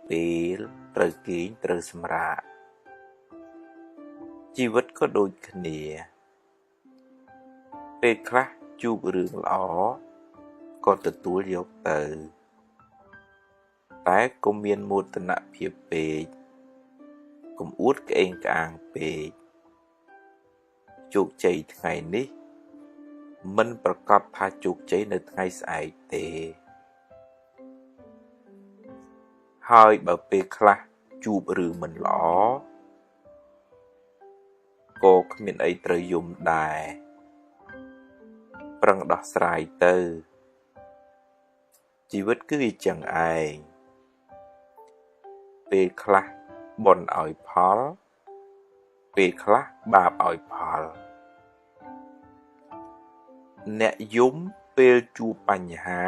ពេលត្រូវគេងត្រូវសម្រាកជីវិតក៏ដូចគ្នាពេលខ្លះជួបរឿងល្អក៏ទទួលយកទៅតែកុំមានមោទនភាពពេកកុំអួតក្អេងក្អាងពេកជោគជ័យថ្ងៃនេះមិនប្រកាសថាជោគជ័យនៅថ្ងៃស្អែកទេហើយបើពេលខ្លះជួបរឿងមិនល្អក៏គ្មានអីត្រូវយំដែរប្រឹងដោះស្រាយទៅជីវិតគឺវាចឹងឯងពេលខ្លះបុណ្យឲ្យផលពេលខ្លះបាបឲ្យផលអ្នកយំពេលជួបបញ្ហា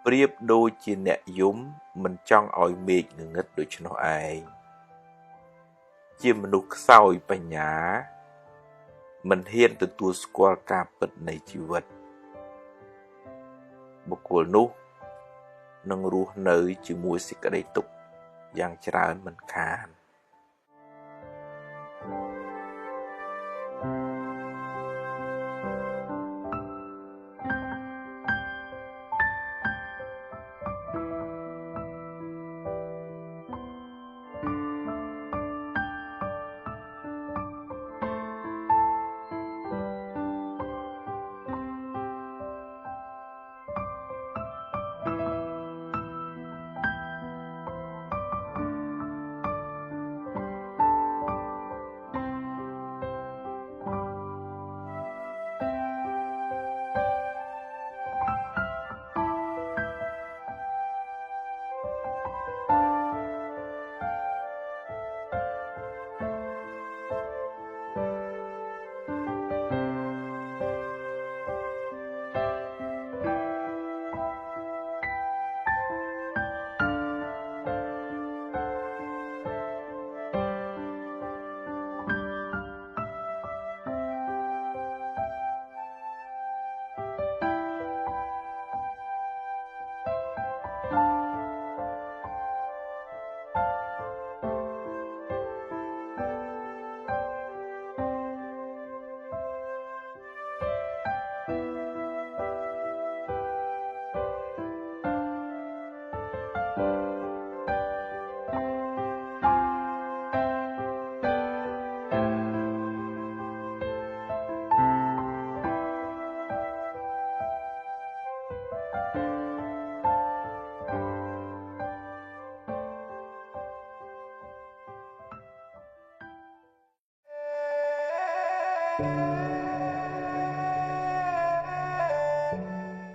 ប្រៀបដូចជាអ្នកយំមិនចង់ឲ្យមេឃងងឹតដូច្នោះឯងជាមនុស្សខ្សោយបញ្ញាមិនហ៊ានទទួលស្គាល់ការពិតនៃជីវិតបុគ្គលនោះនឹងរស់នៅជាមួយសេចក្តីទុក្ខយ៉ាងច្រើនមិនខាន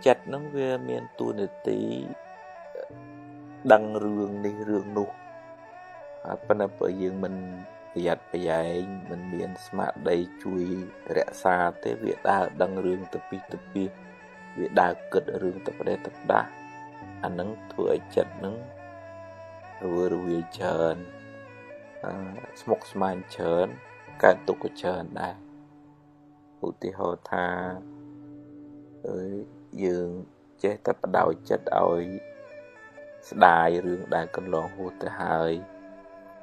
ចិត្តនឹងវាមានតួនាទីដឹងរឿងនេះរឿងនោះហើយប៉ុន្តែបើយើងមិនប្រយ័ត្នប្រយែងមិនមានស្មារតីជួយរក្សាទេវាដើរដឹងរឿងទៅពីទៅពីវាដើរគិតរឿងទៅប្រេះទៅដាស់អានឹងធ្វើឲ្យចិត្តនឹងរវាយច្រើនស្មុគស្មាញច្រើនកើតទុក្ខច្រើនដែរឧទាហរណ៍ថាយើងចេះតែបដោយចិត្តឲ្យស្ដាយរឿងដែលកន្លងហួសទៅហើយ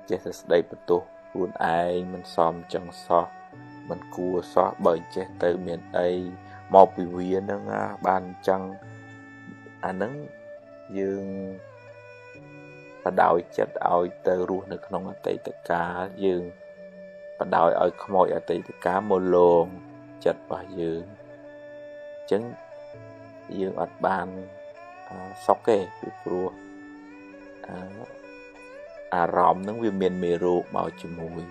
ចេះតែស្ដីបន្ទោសខ្លួនឯងមិនសមចឹងសោះមិនគួរសោះបើចេះទៅមានអីមកពីវានឹងបានចឹងអានឹងយើងបដោយចិត្តឲ្យទៅរស់នៅក្នុងអតីតកាលយើងបដោយឲ្យខ្មោចអតីតកាលមកលងចិត្តរបស់យើងអញ្ចឹងយើងអត់បានសុខទេពីព្រោះអារម្មណ៍ហ្នឹងវាមានមេរោគមកជាមួយ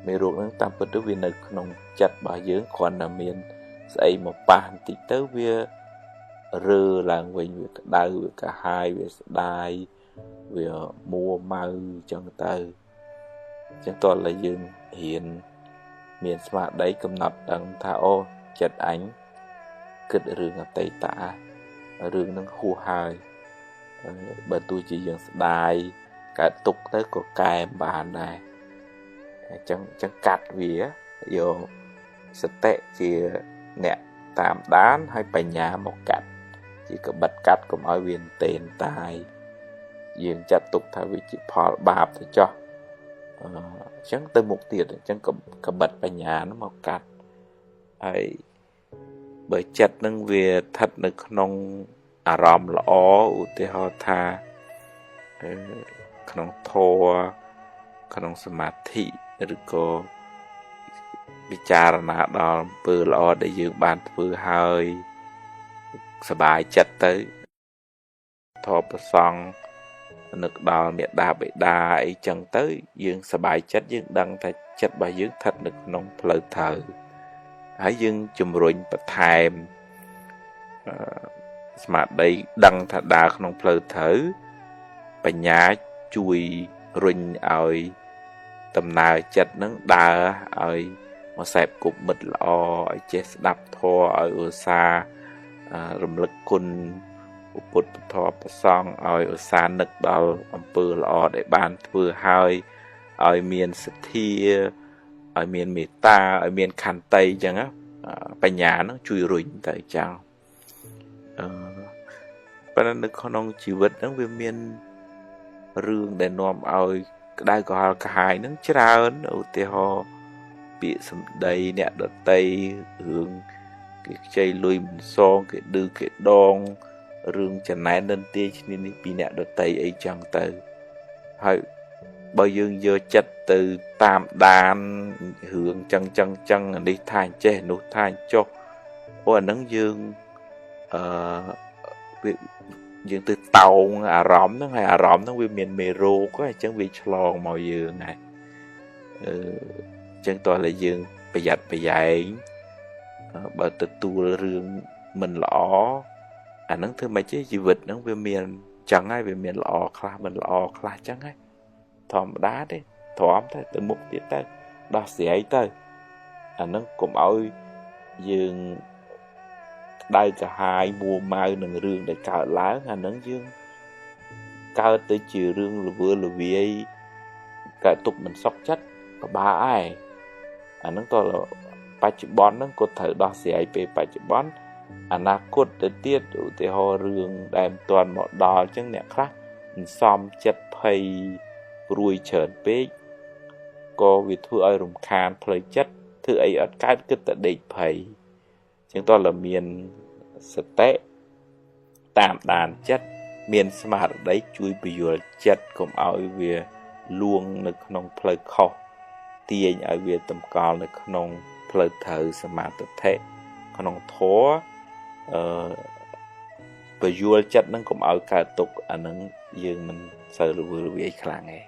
មេរោគហ្នឹងតាមពិតទៅវានៅក្នុងចិត្តរបស់យើងគ្រាន់តែមានស្អីមកប៉ះបន្តិចទៅវារើឡើងវិញវាក្តៅវាកាហាយវាស្ដាយវាមួម៉ៅអញ្ចឹងទៅអញ្ចឹងតើឡើយយើងហ៊ានមានស្មារតីកំណត់ដឹងថាអូចិត្តអញគិតរឿងអតីតរឿងនឹងហួសហើយបើទោះជាយើងស្ដាយកើតទុកទៅក៏កែបានដែរអញ្ចឹងកាត់វាយកសតិជាអ្នកតាមដានហើយបញ្ញាមកកាត់ chỉ có bật cắt cũng ở viên tên tài dương chặt tục thay vì chỉ phò bạp thì cho chẳng tới một tiệt chẳng có bật vào nhà nó màu cắt ấy bởi chất nâng về thật nâng nông ròm lõ thì họ tha nông thô nông sma thị rồi cóวิจารณาดอลปืนอได้ยืมบานปืนเฮยสบายจัดtới ทอประซองนึกดอลเมียดาไปได้จังtới ยืงสบายจัดยืงดังแต่จัดใบยืงทัดนึกนองเพลเถอให้ยืงจุมรุนประทายสมาได้ดังทัดดาขนมเพลเถอปัญญาจุยรุนเอาตำนายจัดนึกดาเอามาใส่กลุ่มมิดลอเจสดับทออุซารำลึกคุณอุปตทอประซองอุซานึกดอลอำเภอลอได้บ้านเพื่อให้เมียนสถีเมียนเมตตาเมียนขันไตจังอ่ะปัญญาเนาะช่วยรุ่งแต่จังประเด็นนึกของน้องชีวิตนั่งเวียนเรื่องได้นอมได้ก็หายนั่งเช้าอุติหอbị sầm đầy nè đợt tây hướng cái chơi lùi mình son cái đưa cái đòn rương chân này nên tia nên bị nè đợt tây ấy chẳng tới hay bao dương giờ chất từ tam đàn hướng chân đi thành che nút thành cho ôi nắng dương dương từ tàu rõm nó hay rõm nó nguyên miền mê rô có hay chẳng vì chlong màu dương này chân tôi là dương bây giờ bởi từ tu rương mình lõ nắng thứ mấy chứ gì vật nắng về miền chẳng ai về miền lõ khla mình lõ khla chẳng ai thòm đá đấy thòm thôi từ một tiết tới đó sẽ ấy tới nắng cũng ơi dương đây cả hai mùa mai nâng rương để cào lá nắng dương cao tới chiều rương là vừa là vì ấy cả tục mình sóc chất có ba ai nắng to là ba chữ bón nắng có thể đo xẻ về ba chữ bón na cốt để tiết thì họ rương đem toàn mọi đo chẳng nè khác xóm chất phay ruồi chởn bế có việc thua ai rùng khan play chất thứ ấy ở cái kết tại địch phay chẳng to là miền sạch tế tạm đàn chất miền smart đấy chui bây giờ chất cũng ở về luôn được nông play khó tiền ở về tầm cao là nông play thử smart thế nông thố visual chất nó cũng ở cả tục anh nó dương mình sợ là vừa bị khả nghe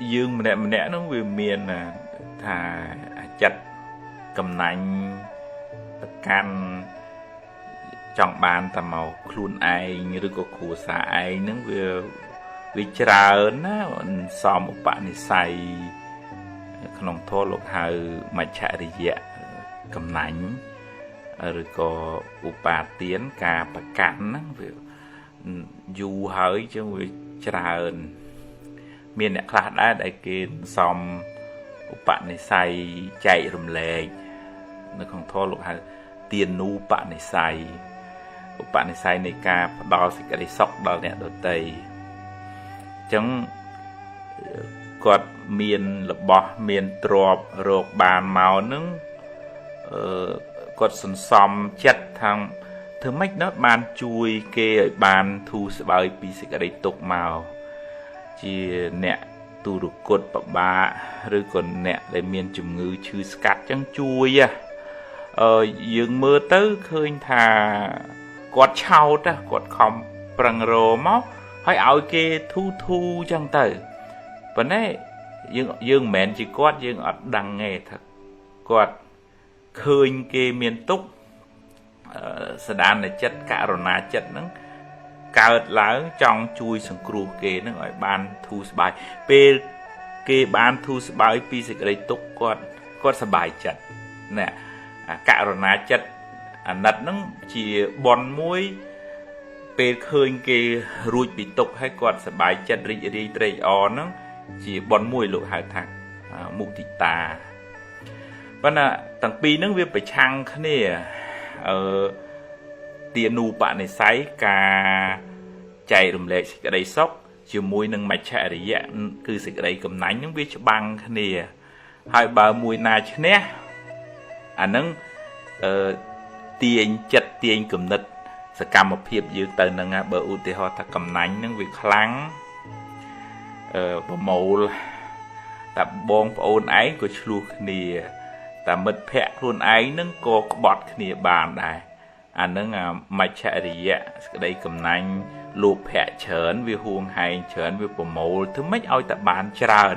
dương mình nè nó về miền là thà chặt cầm nành can chọn bàn tầm màu khuôn ai như có khổ xả ai nó về vì trà á so một bạn thì xài không thô lục hơi mà chạy đi dạ cầm nành rồi có upa tiến cả bạc cản về dù hơi cho người trà miền này khác đã đại kiến xong bạn này xài chạy rùm lệ nó không thô lục hay tiền nu bạn này xài này ca đo thì cái sọc đo nè đồ tây chẳng quạt miền là bò miền trộp rột bàn màu nứng quạt sần xóm chất thằng thứ mấy nó bàn chui kê ở bàn thu sẽ bao bị cái tục màu chỉ nè tu được cột bà rồi còn nè để miền chủng ngữ chữ scat chẳng chui dương mưa tới khơi thà គាត់ឆោតគាត់ខំប្រឹងរមកហើយឲ្យគេធូចឹងទៅប៉ុន្តែយើងមិនមែនជាគាត់យើងអត់ដឹងទេថាគាត់ឃើញគេមានទុក្ខសដានចិត្តករុណាចិត្តហ្នឹងកើតឡើងចង់ជួយសង្គ្រោះគេហ្នឹងឲ្យបានធូរស្បើយពេលគេបានធូរស្បើយពីសេចក្តីទុក្ខគាត់សប្បាយចិត្តណាករុណាចិត្តអាណិតហ្នឹងជាបុណ្យមួយពេលឃើញគេរួចពីទុក្ខហើយគាត់សប្បាយចិត្តរីករាយត្រេកអរហ្នឹងជាបុណ្យមួយលោកហៅថាមុទិតាប៉ុន្តែទាំងពីរហ្នឹងវាប្រឆាំងគ្នាទានូបនិស្ស័យការចែករំលែកសេចក្តីសុខជាមួយនឹងមច្ឆរិយៈគឺសេចក្តីកំណាញ់ហ្នឹងវាច្បាំងគ្នាហើយបើមួយណាឈ្នះអាហ្នឹងទាញចិត្តទាញគំនិតសកម្មភាពយើងទៅនឹងបើឧទាហរណ៍ថាកំណាញ់ហ្នឹងវាខ្លាំងប្រមូលតែបងប្អូនឯងក៏ឆ្លោះគ្នាតែមិត្តភ័ក្តិខ្លួនឯងហ្នឹងក៏ក្បត់គ្នាបានដែរអាហ្នឹងមច្ឆរិយៈសេចក្តីកំណាញ់លោភៈច្រើនវាហួងហែងច្រើនវាប្រមូលធ្វើម៉េចឲ្យតែបានច្រើន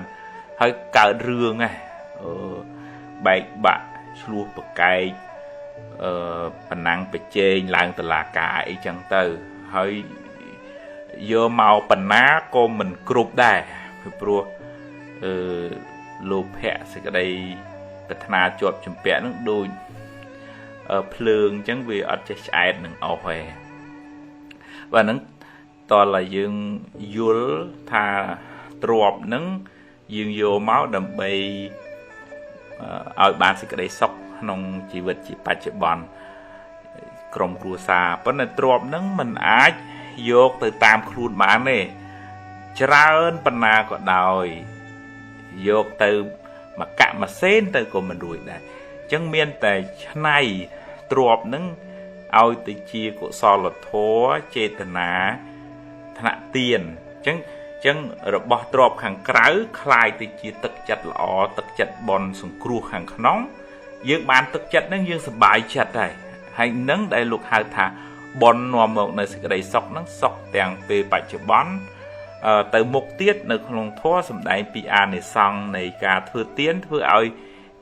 ហើយកើតរឿងបែកបាក់ឆ្លោះប្រកែកប៉ុណ្ណឹងប្រជែងឡើងតុលាការអីចឹងទៅហើយយកមកបណ្ណាក៏មិនគ្រប់ដែរពីព្រោះលោភៈសេចក្តីប្រាថ្នាជាប់ជំពាក់នឹងដូចភ្លើងអញ្ចឹងវាអត់ចេះឆ្អែតនឹងអស់ទេបាទហ្នឹងតើឡើយយើងយល់ថាទ្របហ្នឹងយើងយកមកដើម្បីឲ្យបានសេចក្តីសុខក្នុងជីវិតជាបច្ចុប្បន្នក្រុមគ្រួសារប៉ុន្តែទ្របហ្នឹងមិនអាចយកទៅតាមខ្លួនបានទេច្រើនប៉ុណ្ណាក៏ដោយយកទៅមកកមួយសេនទៅក៏មិនរួចដែរអញ្ចឹងមានតែឆ្នៃទ្របហ្នឹងឲ្យទៅជាកុសលធម៌ចេតនាថ្នាក់ទានអញ្ចឹងរបស់ទ្របខាងក្រៅคล้ายទៅជាទឹកចិត្តល្អទឹកចិត្តបន់សង្គ្រោះខាងក្នុងយើងបានទឹកចិត្តហ្នឹងយើងសប្បាយចិត្តដែរហើយនឹងដែលលោកហៅថាបន់នាំមកនៅសេចក្តីសុខហ្នឹងសុខទាំងពេលបច្ចុប្បន្នទៅមុខទៀតនៅក្នុងធម៌សម្ដែងពីអានិសង្ឃនៃការធ្វើទានធ្វើឲ្យ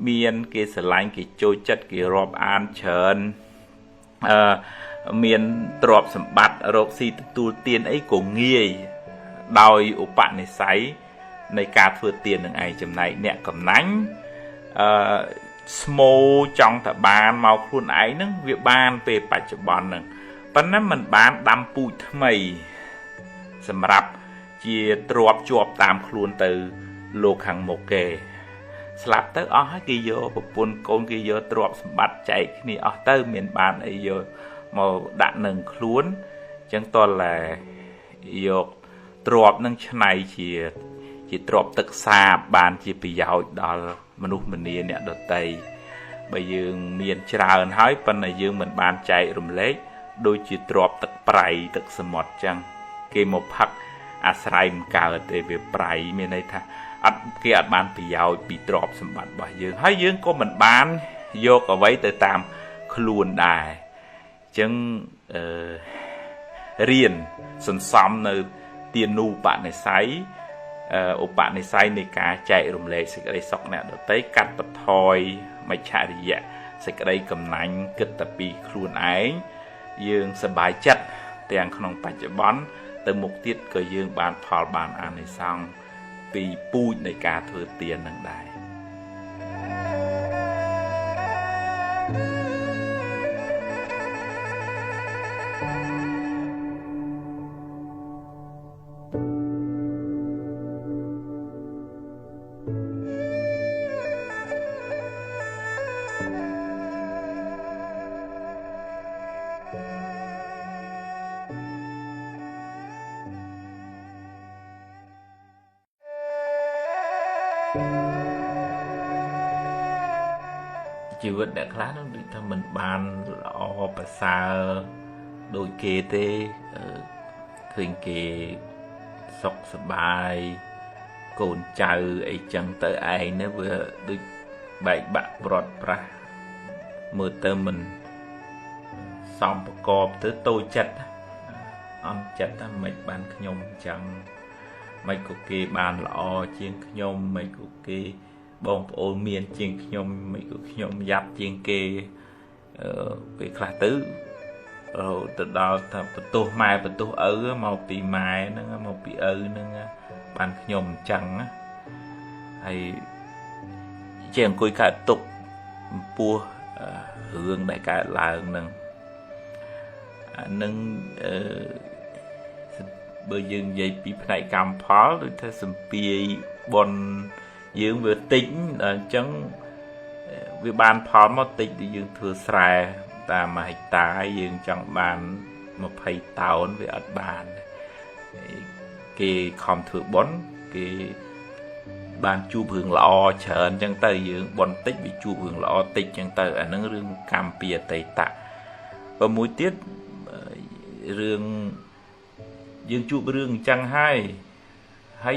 មានគេស្រឡាញ់គេចូលចិត្តគេរាប់អានច្រើនមានទ្រព្យសម្បត្តិរកស៊ីទទួលទានអីក៏ងាយដោយឧបនិស្ស័យនៃការធ្វើទាននឹងឯងចំណែកអ្នកកំណាញ់ស្មូចង់តែបានមកខ្លួនឯងហ្នឹងវាបានពេលបច្ចុប្បន្នហ្នឹងប៉ុន្តែมันបានដាំពូជថ្មីសម្រាប់ជាទ្របជាប់តាមខ្លួនទៅលោកខាងមុខគេស្លាប់ទៅអស់ហើយគេយកប្រពន្ធកូនគេយកទ្រព្យសម្បត្តិចែកគ្នាអស់ទៅមានបានអីយកមកដាក់នឹងខ្លួនអញ្ចឹងតលយកទ្រព្យនឹងឆ្នៃជាទ្រព្យទឹកសាបបានជាប្រយោជន៍ដល់មនុស្សម្នាអ្នកដទៃបើយើងមានច្រើនហើយប៉ុន្តែយើងមិនបានចែករំលែកដូចជាទ្រព្យទឹកប្រៃទឹកសមុទ្រអញ្ចឹងគេមកផឹកអាស្រ័យមិនកើតទេវាប្រៃមានន័យថាគេអត់បានប្រយោជន៍ពីទ្រព្យសម្បត្តិរបស់យើងហើយយើងក៏មិនបានយកអ្វីទៅតាមខ្លួនដែរអញ្ចឹងរៀនសន្សំនៅទានូបនិស្ស័យឧបនិស្ស័យនៃការចែករំលែកសេចក្តីសុខអ្នកដទៃកាត់បន្ថយមច្ឆរិយៈសេចក្តីកំណាញ់គិតតែពីខ្លួនឯងយើងសប្បាយចិត្តទាំងក្នុងបច្ចុប្បន្នទៅមុខទៀតក៏យើងបានផលបានអានិសង្ឃពីពូជនៃការធ្វើទាននឹងដែរជីវិតអ្នកខ្លះនឹងដូចថាមិនបានល្អប្រសើរដូចគេទេឃើញគេសុខសប្បាយកូនចៅអីចឹងទៅឯងនេះវាដូចបែកបាក់ព្រាត់ប្រាសមើលទៅមិន សំប្រកបទៅតូចចិត្តអន់ចិត្តថាមិនបានខ្ញុំចឹងមិនក៏គេបានល្អជាងខ្ញុំមិនក៏គេបងប្អូនមានជាងខ្ញុំមិនក៏ខ្ញុំយ៉ាប់ជាងគេពេលខ្លះទៅទៅដល់ថាបន្ទោសម៉ែបន្ទោសឪមកពីម៉ែហ្នឹងមកពីឪហ្នឹងបានខ្ញុំអញ្ចឹងណាហើយជាអង្គុយកើតទុកចំពោះរឿងដែលកើតឡើងហ្នឹងអានឹងបើយើងនិយាយពីផ្នែកកម្មផលដូចថាសម្ពាយបនយើងវាតិចអញ្ចឹងវាបានផលមកតិចដែលយើងធ្វើស្រែតាម1ហិកតាយើងចង់បាន20តោនវាអត់បានគេខំធ្វើបនគេបានជួបរឿងល្អច្រើនអញ្ចឹងទៅយើងបនតិចវាជួបរឿងល្អតិចអញ្ចឹងទៅអានឹងរឿងកម្មពីអតីតបើមួយទៀតរឿងយើងជួបរឿងអញ្ចឹងហើយ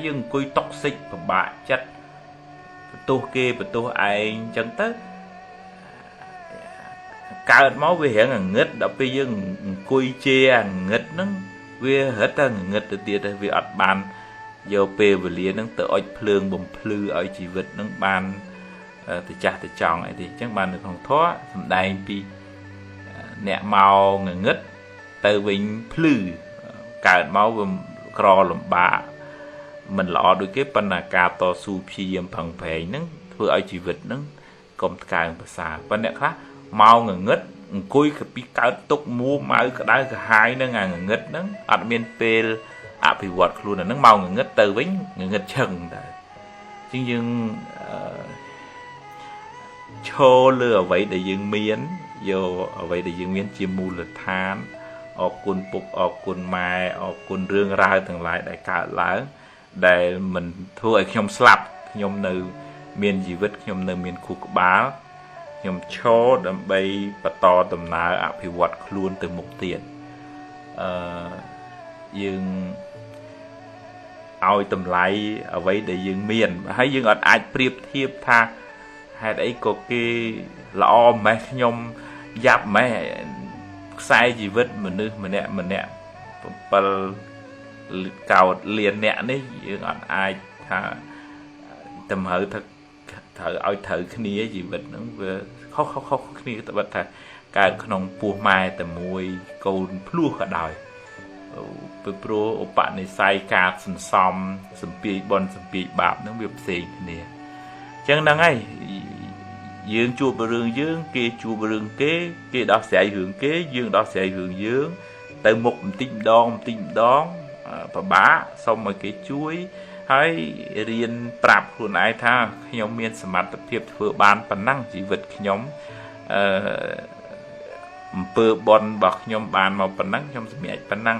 យើងអង្គុយតុកសិចពិបាកចិត្តបន្ទោសគេបន្ទោសឯងអញ្ចឹងទៅកើតមកវារៀងងឹតដល់ពេលយើងអង្គុយជេរងឹតហ្នឹងវារត់តែងឹតទៅទៀតវាអត់បានយកពេលវេលាហ្នឹងទៅអុចភ្លើងបំភ្លឺឲ្យជីវិតហ្នឹងបានទៅចាស់ទៅចង់អីទេអញ្ចឹងបាននៅក្នុងធម៌សំដែងពីអ្នកមកងឹតទៅវិញភ្លឺកើតមកវាក្រលំបាកមិនល្អដូចគេប៉ុន្តែការតស៊ូព្យាយាមប្រឹងប្រែងហ្នឹងធ្វើឲ្យជីវិតហ្នឹងកុំថ្កើងប្រសាប៉ុន្តែអ្នកខ្លះមកងឹតអង្គុយពីកើតទុកមួម៉ៅក្តៅក្រហាយហ្នឹងងឹតហ្នឹងអត់មានពេលអភិវឌ្ឍខ្លួនអាហ្នឹងមកងឹតទៅវិញងឹតជឹងតែជាងយើងឈរលើអ្វីដែលយើងមានយកអ្វីដែលយើងមានជាមូលដ្ឋានអរគុណពុកអរគុណម៉ែអរគុណរឿងរ៉ាវទាំងឡាយដែលកើតឡើងដែលមិនធ្វើឲ្យខ្ញុំស្លាប់ខ្ញុំនៅមានជីវិតខ្ញុំនៅមានខួរក្បាលខ្ញុំឈរដើម្បីបន្តដំណើរអភិវឌ្ឍខ្លួនទៅមុខទៀតយើងឲ្យតម្លៃអ្វីដែលយើងមានហើយយើងអត់អាចប្រៀបធៀបថាហេតុអីក៏គេល្អម៉េះខ្ញុំយ៉ាប់ម៉េះខ្សែជីវិតមនុស្សម្នាក់7កោតលានអ្នកនេះយើងអត់អាចថាតម្រូវថាត្រូវឲ្យត្រូវគ្នាជីវិតហ្នឹងវាខុសគ្នាតែបើថាកើតក្នុងពោះម៉ែតែមួយកូនភ្លោះក៏ដោយពីព្រោះឧបនិស្ស័យការសន្សំសម្ពាយបនសម្ពាយបាបហ្នឹងវាផ្សេងគ្នាអញ្ចឹងហ្នឹងហើយយើងជួបរឿងយើងគេជួបរឿងគេដោះស្រាយរឿងគេយើងដោះស្រាយរឿងយើងទៅមុខបន្តិចម្ដងពិបាកសុំឲ្យគេជួយហើយរៀនប្រាប់ខ្លួនឯងថាខ្ញុំមានសមត្ថភាពធ្វើបានប៉ុណ្ណឹងជីវិតខ្ញុំអំពើបន់របស់ខ្ញុំបានមកប៉ុណ្ណឹងខ្ញុំសម្រេចប៉ុណ្ណឹង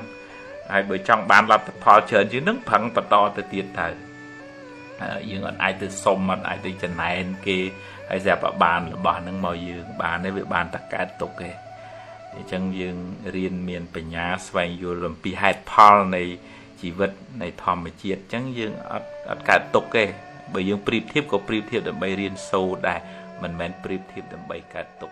ហើយបើចង់បានលទ្ធផលច្រើនជាងនឹងប្រឹងបន្តទៅទៀតទៅយើងអត់អាចទៅសុំអត់អាចទៅចំណែនគេហើយស្រាប់តែបានរបស់ហ្នឹងមកយើងបានទេវាបានតែកើតទុកទេអញ្ចឹងយើងរៀនមានបញ្ញាស្វែងយល់អំពីហេតុផលនៃជីវិតនៃធម្មជាតិអញ្ចឹងយើងអត់កើតទុកទេបើយើងប្រៀបធៀបក៏ប្រៀបធៀបដើម្បីរៀនសូត្រដែរមិនមែនប្រៀបធៀបដើម្បីកើតទុក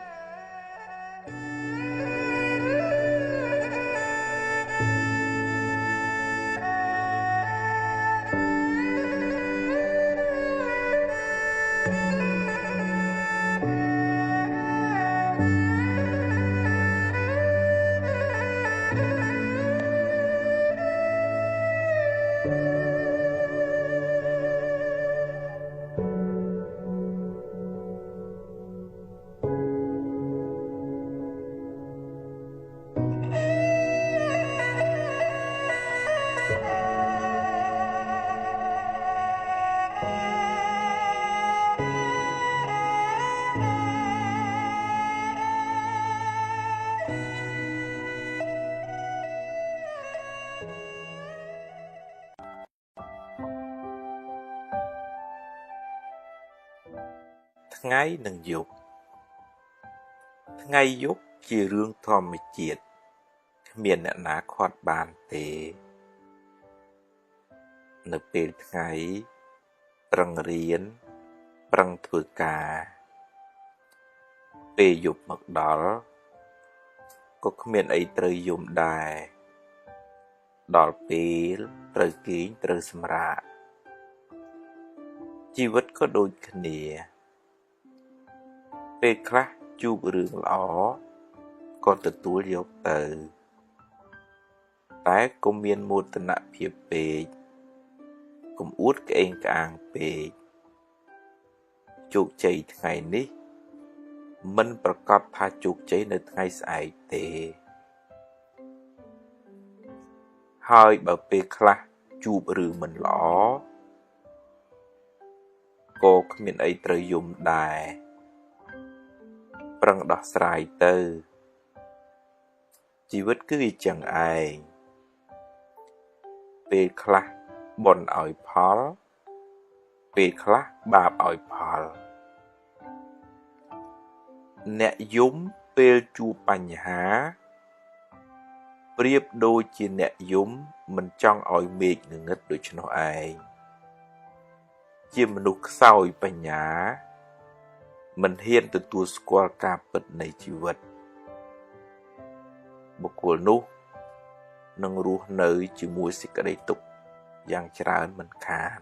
ថ្ងៃនិងយប់ថ្ងៃយប់ជារឿងធម្មជាតិគ្មានអ្នកណាខាត់បានទេនៅពេលថ្ងៃប្រឹងរៀនប្រឹងធ្វើការពេលយប់មកដល់ ក៏គ្មានអីត្រូវយំដែរដល់ពេលត្រូវគេងត្រូវសម្រាកជីវិតក៏ដូចគ្នាពេលខ្លះជួបរឿងល្អក៏ទទួលយកទៅតែកុំមានមោទនភាពពេកកុំអួតក្អេងក្អាងពេកជោគជ័យថ្ងៃនេះមិនប្រកាសថាជោគជ័យនៅថ្ងៃស្អែកទេហើយបើពេលខ្លះជួបរឿងមិនល្អក៏គ្មានអីត្រូវយំដែរប្រឹងដោះស្រាយទៅជីវិតគឺអញ្ចឹងឯងពេលខ្លះបុណ្យឲ្យផលពេលខ្លះបាបឲ្យផលអ្នកយំពេលជួបបញ្ហាប្រៀបដូចជាអ្នកយំមិនចង់ឲ្យមេឃងងឹតដូច្នោះឯងជាមនុស្សខ្សោយបញ្ញាមិនហ៊ានទទួលស្គាល់ការពិតនៃជីវិតបុគ្គលនោះនឹងរស់នៅជាមួយសេចក្តីទុក្ខយ៉ាងច្រើនមិនខាន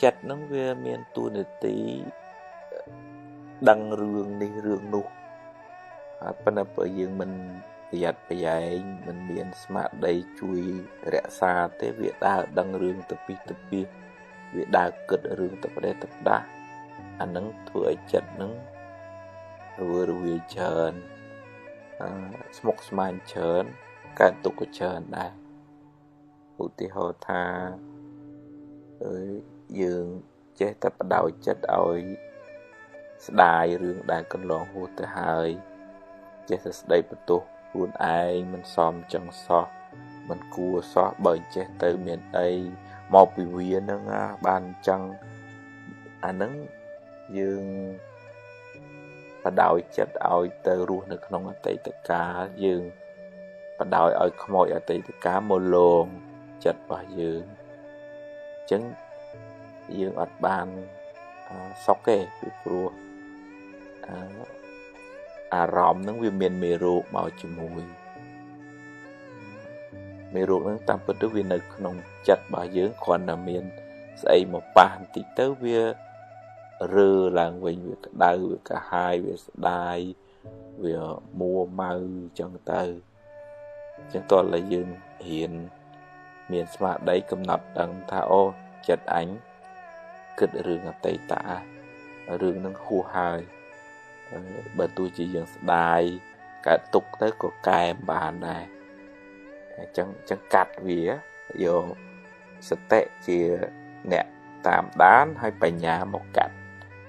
ចិត្តនឹងវាមានតួនាទីដឹងរឿងនេះរឿងនោះហើយប៉ុន្តែបើយើងមិនប្រយ័ត្នប្រយែងមិនមានស្មារតីជួយរក្សាទេវាដើរដឹងរឿងទៅពីទៅពីវាដើរគិតរឿងទៅប្រទេសទៅដាស់អានឹងធ្វើឲ្យចិត្តនឹងរវាយច្រើនស្មុគស្មាញច្រើនកើតទុក្ខច្រើនដែរឧទាហរណ៍ថាយើងចេះតែបដោយចិត្តឲ្យស្ដាយរឿងដែលកន្លងហួសទៅហើយចេះតែស្ដីបន្ទោសខ្លួនឯងមិនសមចឹងសោះមិនគួរសោះបើចេះទៅមានអីមកពីវានឹងបានចឹងអានឹងយើងបដោយចិត្តឲ្យទៅរស់នៅក្នុងអតីតកាលយើងបដោយឲ្យខ្មោចអតីតកាលមកលងចិត្តរបស់យើងអញ្ចឹងយើងអត់បានសុខទេពីព្រោះអារម្មណ៍ហ្នឹងវាមានមេរោគមកជាមួយមេរោគហ្នឹងតាមពិតទៅវានៅក្នុងចិត្តរបស់យើងគ្រាន់តែមានស្អីមកប៉ះបន្តិចទៅវារើឡើងវិញវាក្តៅវាកាហាយវាស្ដាយវាមួម៉ៅអញ្ចឹងទៅអញ្ចឹងតើឥឡូវយើងរៀនមានស្មារតីកំណត់ដឹងថាអូចិត្តអញគិតរឿងអតីតរឿងនឹងហួសហើយបើទោះជាយើងស្ដាយកើតទុកទៅក៏កែបានដែរអញ្ចឹងកាត់វាយកសតិជាអ្នក តាមដានហើយបញ្ញាមកកាត់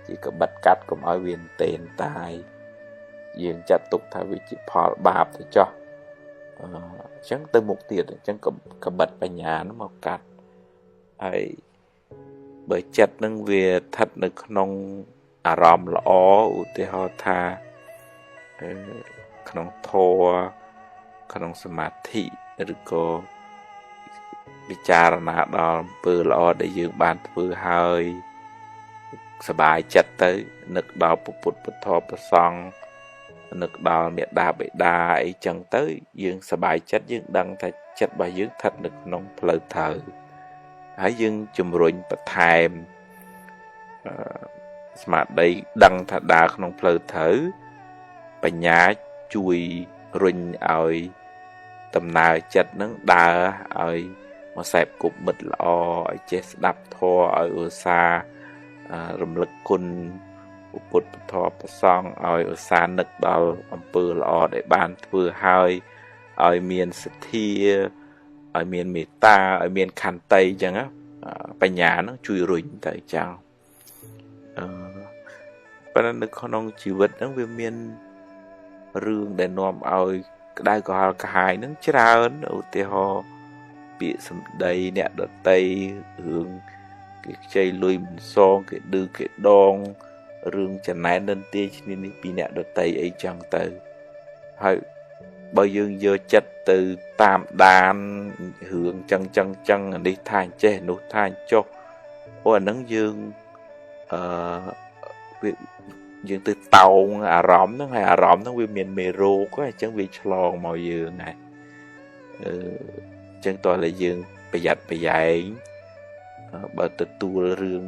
ជាកបិតកាត់កុំឲ្យវាតេនតាយយើងចាត់ទុកថាវាជាផលបាបទៅចោះអញ្ចឹងទៅមុខទៀតអញ្ចឹងកបិតបញ្ញានោះមកកាត់ហើយបើចិត្តនឹងវាស្ថិតនៅក្នុងអារម្មណ៍ល្អឧទាហរណ៍ថាក្នុងធម៌ក្នុងសមាធិឬក៏ពិចារណាដល់អំពើល្អដែលយើងបានធ្វើហើយសบายចិត្តទៅនឹកដល់ពុទ្ធពធប្រសង់នឹកដល់មេដាបេដាអីចឹងទៅយើងសบายចិត្តយើងដឹងថាចិត្តរបស់យើងស្ថិតនៅក្នុងផ្លូវត្រូវហើយយើងជំរុញបន្ថែមស្មារតីដឹងថាដើរក្នុងផ្លូវត្រូវបញ្ញាជួយរុញឲ្យដំណើរចិត្តនឹងដើរឲ្យមកសែបគប់មិត្តល្អឲ្យចេះស្ដាប់ធម៌ឲ្យឧស្សាហ៍រំលឹកគុណពុទ្ធពធប្រសង់ឲ្យឧស្សាហ៍នឹកដល់អំពើល្អដែលបានធ្វើហើយឲ្យមានសទ្ធាឲ្យមានមេត្តាឲ្យមានខន្តីអញ្ចឹងបញ្ញានឹងជួយរុញទៅចឹងប៉ុន្តែនៅក្នុងជីវិតហ្នឹងវាមានរឿងដែលនាំឲ្យក្តៅក្រហល់កាហាយហ្នឹងច្រើនឧទាហរណ៍ពាក្យសម្ដីអ្នកដតីរឿងគេខ្ចីលុយមិនសងគេឌឺគេដងរឿងចំណែននិន្ទាឈ្នានេះពីអ្នកដតីអីចឹងទៅហើយបើយើងយកចិត្តទៅតាមដានរឿងចឹងនេះថាអញ្ចេះនោះថាអញ្ចុះអូអាហ្នឹងយើងយើងទៅតោងអារម្មណ៍ហ្នឹងហើយអារម្មណ៍ហ្នឹងវាមានមេរោគអញ្ចឹងវាឆ្លងមកយើងហើយអញ្ចឹងតោះតែយើងប្រយ័ត្នប្រយែងបើទទួលរឿង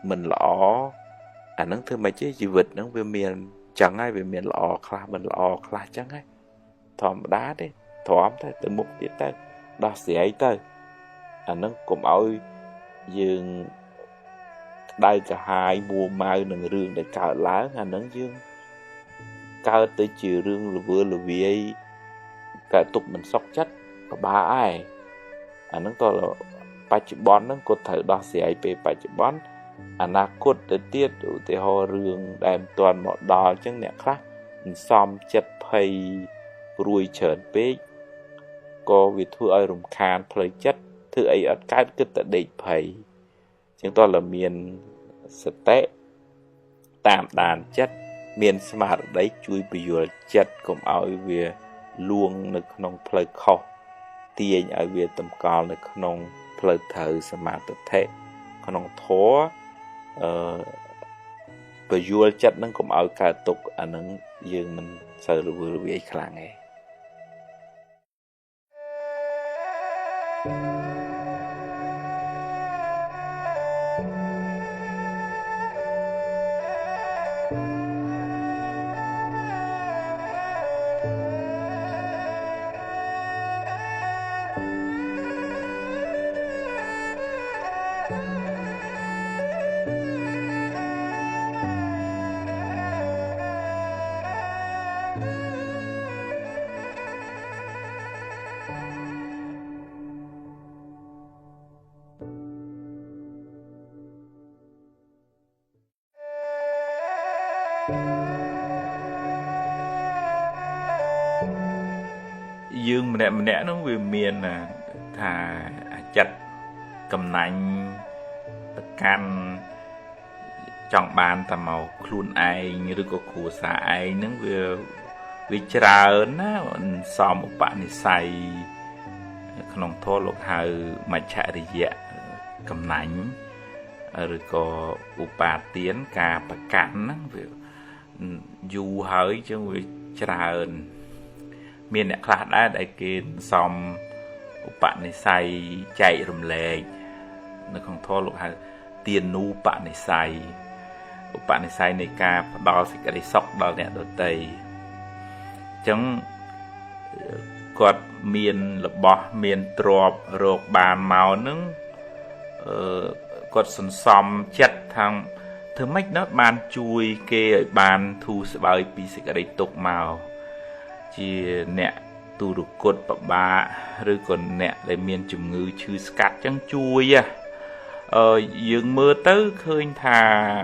មិនល្អអាហ្នឹងធ្វើម៉េចទេជីវិតហ្នឹងវាមានចឹងហើយវាមានល្អខ្លះមិនល្អខ្លះចឹងហើយធម្មតាទេទ្រាំទៅមុខទៀតទៅដោះស្រាយទៅអាហ្នឹងកុំឲ្យយើងដៅកាហាយមួម៉ៅនឹងរឿងដែលកើតឡើងអាហ្នឹងយើងកើតទៅជារឿងល្វើល្វាយកើតទុកមិនសុខចិត្តពិបាកឯងអាហ្នឹងតើបច្ចុប្បន្នហ្នឹងគាត់ត្រូវដោះស្រាយពេលបច្ចុប្បន្នអនាគតទៅទៀតឧទាហរណ៍រឿងដែលមិនទាន់មកដល់អញ្ចឹងអ្នកខ្លះមិនសមចិត្តភ័យព្រួយច្រើនពេកក៏វាធ្វើឲ្យរំខានផ្លូវចិត្តធ្វើអីអត់កើតគិតតែដេកភ័យអញ្ចឹងតើមានសតិតាមដានចិត្តមានស្មារតីជួយពយល់ចិត្តកុំឲ្យវាលួងនៅក្នុងផ្លូវខុសទាញឲ្យវាតម្កល់នៅក្នុងផ្លូវត្រូវសមាធិក្នុងធម៌ពយល់ចិត្តនឹងកុំឲ្យកើតទុកអានឹងយើងមិនសូវរវើរវាយខ្លាំងទេយើងម្នាក់ហ្នឹងវាមានថាចិត្តកំណាញ់ប្រកាន់ចង់បានតែមកខ្លួនឯងឬក៏គ្រួសារឯងហ្នឹងវាច្រើនណាសមឧបនិស្ស័យក្នុងធម៌លោកហៅមច្ឆរិយៈកំណាញ់ឬក៏ឧបាទានការប្រកាន់ហ្នឹងវាយូរហើយចឹងវាច្រើនមានអ្នកខ្លះដែរដែលគេសំឧបនិស្ស័យចែករំលែកនៅក្នុងធម៌លោកហៅទានូបនិស្ស័យឧបនិស្ស័យនៃការផ្ដល់សេចក្តីសុខដល់អ្នកដទៃអញ្ចឹងគាត់មានរបស់មានទ្រព្យរកបានមកហ្នឹងគាត់សន្សំចិត្តថាធ្វើម៉េចណាបានជួយគេឲ្យបានធូរស្បើយពីសេចក្តីទុក្ខមកជាអ្នកទុរគតពិបាកឬក៏អ្នកដែលមានជំងឺឈឺស្កាត់ចឹងជួយ dương mưa tới khơi thà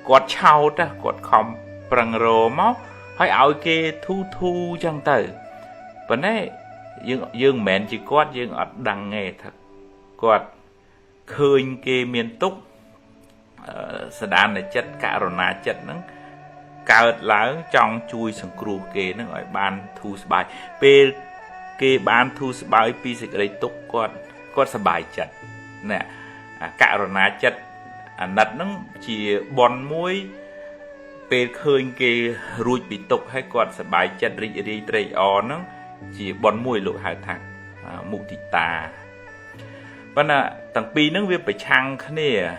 quạt chào ta quạt khom prang rô máu hay áo kia thu thu chẳng tử vấn đấy dương mẹn chỉ quạt dương ở đằng nghe thật quạt khơi kia miền túc sẽ đàn này chất cả rồi nà chất nó cao lớn trong chui sừng cừu kê nó gọi ban thu bài pe kê ban thu bài pi sẽ cái túc quạt sẽ bài chất nè cả rồi nà chất nặt nó chỉ bòn muối pe khơi kê ruột bị túc hay quạt sẽ bài chất ri tray on nó chỉ bòn muối lộ hai thằng mụ thịt tà và nè tầng pi nó việc phải chăng cái này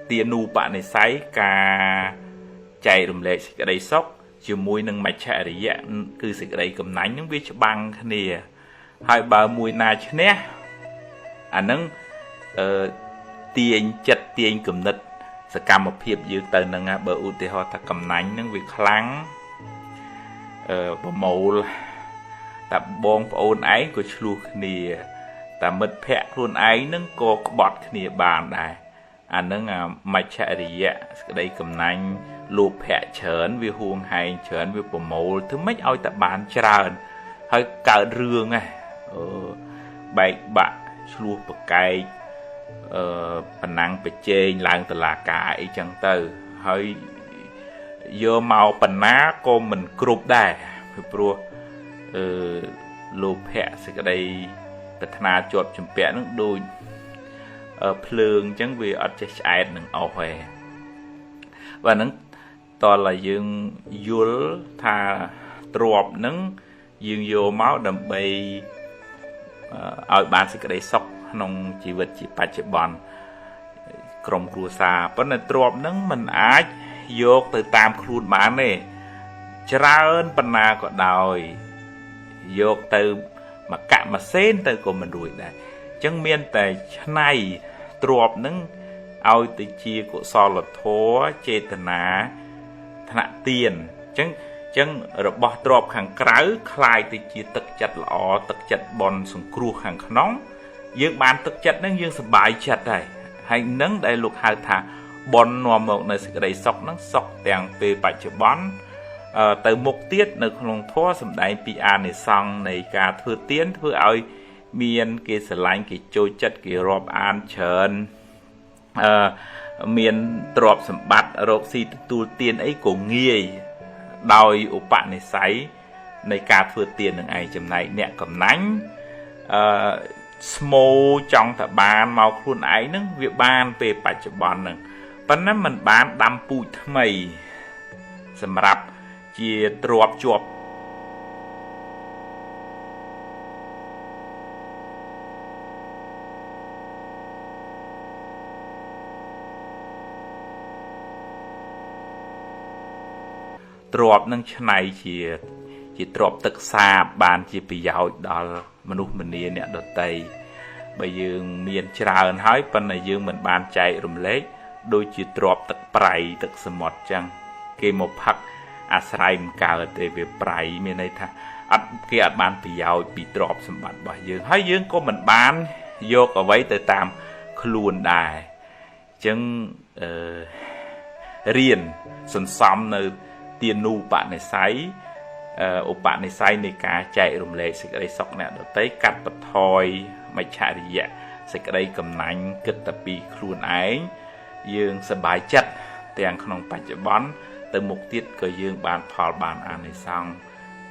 tiền nụ bạn này sấy cả chạy rùm lệ cái đây sốc chiều mùi nâng mạch chạy để dạng cứ sự cái đây cầm nánh những viết cho băng cái này hai bà mùi na chứ nè nâng tiền chất tiền cầm nứt sẽ cầm một hiệp dư tờ nâng bờ ưu tế họ ta cầm nánh nâng việc kháng bà mẫu ta bông ôn ấy của chú cái này ta mất phẹ luôn ấy nâng có bọt cái này bàn này nâng mạch chạy để dạng cái đây cầm nánh lụp hẹ chớn vì huông hay chớn vì bộ mẫu thứ mấy ôi ta bán tràn hơi cả rương này bạch bạ chua bậc cây phần năng bạch chê làng từ là cải chẳng từ hơi vô màu phần ná cô mình cụp đài pro lụp hẹ sẽ cái đây bạch na chột chùm bẹ nó đôi phường chẳng vì ở chạy chạy nâng ổ hòe và nâng to là dương dul tha trộp nâng dương vô máu đầm bay ở bàn sẽ cái đây sốc nông chỉ vật chỉ bạch chỉ bòn crom cua xa vấn đề trộp nâng mình ái vô từ tam khuôn bán này chả ơn phần nào có đòi vô từ mà cạn mà xên từ của mình đuổi này chân miên tại này trộp nâng ao từ chia của so là thố chê tần á thằng tiền chân rồi bỏ trộp hàng cái khai từ chia tất chặt lọ tất chặt bòn sùng cua hàng nóng dương bàn tất chặt nó dương sờ bài chặt này hay nâng đây lục hai thà bòn nòm một nơi cái đây sọc nó sọc đèn về bài chữ bón từ một tiết nơi không thua sầm đại pi này xong này cả thừa tiến thừa ơi miền kia sờ lạnh kia trôi chặt kia rộp an chờn miền trộp sầm bát rộp xì tu tiền ấy cũng nghi đòi ủ bạn này sấy này cả thừa tiền đằng ấy chấm này nè cầm nánh small trong thợ bàn màu khuôn ấy nâng việc bàn về bài chụp bòn nâng vấn nắm mình bán đâm bụi mày sầm rập chia trộp chuột trộp nâng chân này chỉ trộp tức xa bàn chỉ bị dạo đó mà lúc mình đi nè đợt tây bây giờ miền tràn hỏi phần này dương mình bàn chạy rùm lấy đôi chỉ trộp tức prai tức sầm mọt chăng kia một hắc asrai cào để về prai miền này tha kia bàn bị dạo bị trộp sầm bát bây giờ hỏi dương có mình bàn vô ở vậy từ tam khuôn đài chăng riêng sân xóm nơi tiền nu bạn này sấy bạn này say này cả chạy rùm lệ sẽ cái đây sọc nè được tới cắt bật thôi mày chạy đi dạ sẽ cái đây cầm nánh kết tập bị khuôn ấy dương sẽ bài chất tiền không phải chợ bón từ một tiết cơ dương bàn phò bàn ăn này xong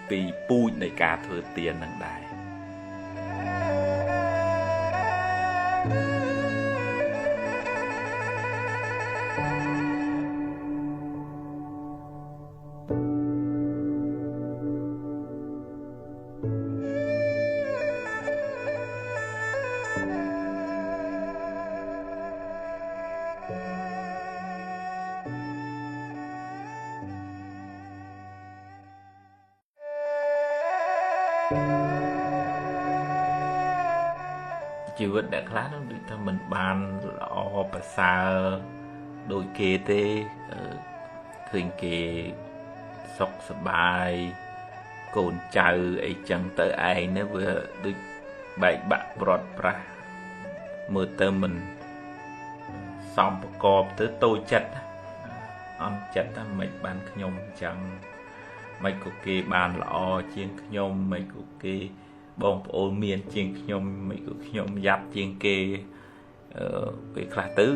vì bụi này cả thừa tiền nâng đài chỉ vật đã khá nó được thằng mình bàn lọ bà xa đôi kê tê khuyên kê sọc sờ bài cồn chào ấy chẳng tới ai nữa vừa được bảy bạc bọt ra មើលទៅមិនសំប្រកបទៅតូចចិត្តអន់ចិត្តថាមិនបានខ្ញុំអញ្ចឹងមិនក៏គេបានល្អជាងខ្ញុំមិនក៏គេបងប្អូនមានជាងខ្ញុំមិនក៏ខ្ញុំយ៉ាប់ជាងគេពេលខ្លះទៅ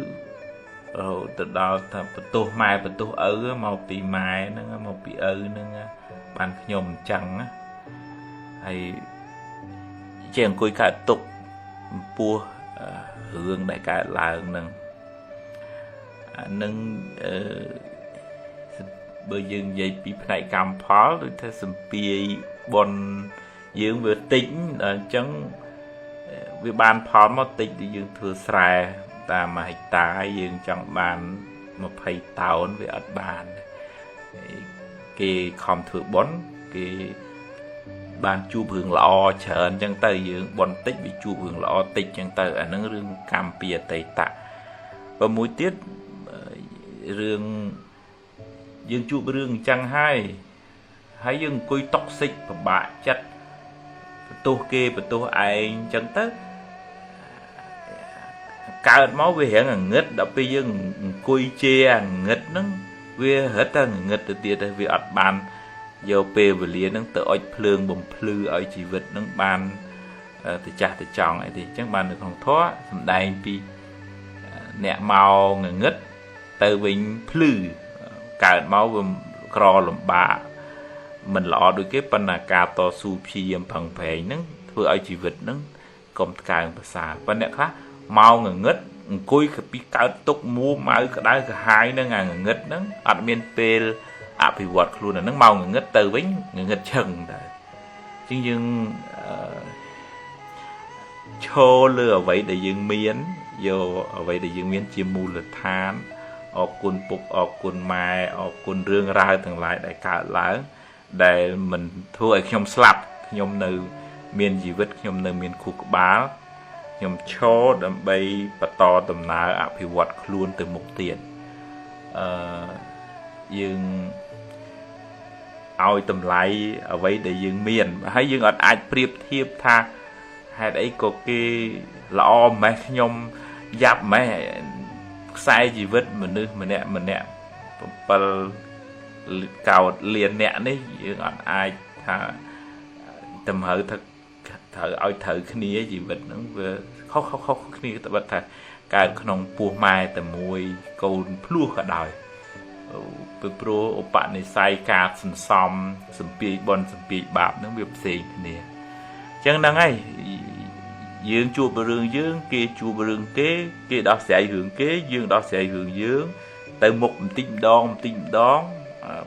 ទៅដល់ថាបន្ទោសម៉ែបន្ទោសឪមកពីម៉ែហ្នឹងមកពីឪហ្នឹងបានខ្ញុំអញ្ចឹងហើយជាអង្គុយកើតទុកចំពោះរឿងដែលកើតឡើងហ្នឹងអានឹងបើយើងនិយាយពីផ្នែកកម្មផលដូចថាសម្ពាយបនយើងវាតិចអញ្ចឹងវាបានផលមកតិចដែលយើងធ្វើស្រែតាម1ហិកតាយើងចង់បាន20តោនវាអត់បានគេខំធ្វើបនគេបានជួបរឿងល្អច្រើនអញ្ចឹងទៅយើងបនតិចវាជួបរឿងល្អតិចអញ្ចឹងទៅអានឹងរឿងកម្មពីអតីតបើមួយទៀតរឿងយើងជួបរឿងអញ្ចឹងហើយយើងអង្គុយតុកសិចពិបាកចិត្តបន្ទោសគេបន្ទោសឯងអញ្ចឹងទៅកើតមកវារៀងងឹតដល់ពេលយើងអង្គុយជេរងឹតហ្នឹងវារត់តែងឹតទៅទៀតទៅវាអត់បានយកពេលវេលាហ្នឹងទៅអុជភ្លើងបំភ្លឺឲ្យជីវិតហ្នឹងបានទៅចាស់ទៅចង់អីទេអញ្ចឹងបាននៅក្នុងធម៌សំដែងពីអ្នកមកងឹតទៅវិញភ្លឺកើតមកវាក្រលំបាកមិនល្អដូចគេប៉ុន្តែការតស៊ូព្យាយាមផឹងប្រែងហ្នឹងធ្វើឲ្យជីវិតហ្នឹងកុំកើងប្រសើរប៉ុន្តែអ្នកខ្លះមកងឹតអង្គុយពីកើតទុកមួម៉ៅក្តៅក្រហាយហ្នឹងអាងឹតហ្នឹងអត់មានពេលអភិវឌ្ឍខ្លួនហ្នឹងមកងឹតទៅវិញងឹតជឹងដែរជាងយើងឈរលើអ្វីដែលយើងមានយកអ្វីដែលយើងមានជាមូលដ្ឋានអរគុណពុកអរគុណម៉ែអរគុណរឿងរ៉ាវទាំងឡាយដែលកើតឡើងដែលមិនធ្វើឲ្យខ្ញុំស្លាប់ខ្ញុំនៅមានជីវិតខ្ញុំនៅមានខួរក្បាលខ្ញុំឈរដើម្បីបន្តដំណើរអភិវឌ្ឍខ្លួនទៅមុខទៀតយើងឲ្យតម្លៃអ្វីដែលយើងមានហើយយើងអត់អាចប្រៀបធៀបថាហេតុអីក៏គេល្អម៉េះខ្ញុំយ៉ាប់ម៉េះខ្សែជីវិតមនុស្សម្នាក់7កោតលានអ្នកនេះយើងអត់អាចថាតម្រូវថាត្រូវឲ្យត្រូវគ្នាជីវិតហ្នឹងវាខុសគ្នាទៅបាត់ថាកើតក្នុងពោះម៉ែតែមួយកូនភ្លោះក៏ដោយពីព្រោះឧបនិស្ស័យការសន្សំសម្ពាយបនសម្ពាយបាបហ្នឹងវាផ្សេងគ្នាអញ្ចឹងហ្នឹងហើយយើងជួបរឿងយើងគេជួបរឿងគេដោះស្រាយរឿងគេយើងដោះស្រាយរឿងយើងទៅមុខបន្តិចម្ដង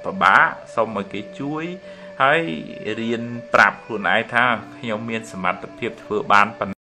ពិបាកសុំឲ្យគេជួយហើយរៀនប្រាប់ខ្លួនឯងថាខ្ញុំមានសមត្ថភាពធ្វើបានប៉ុណ្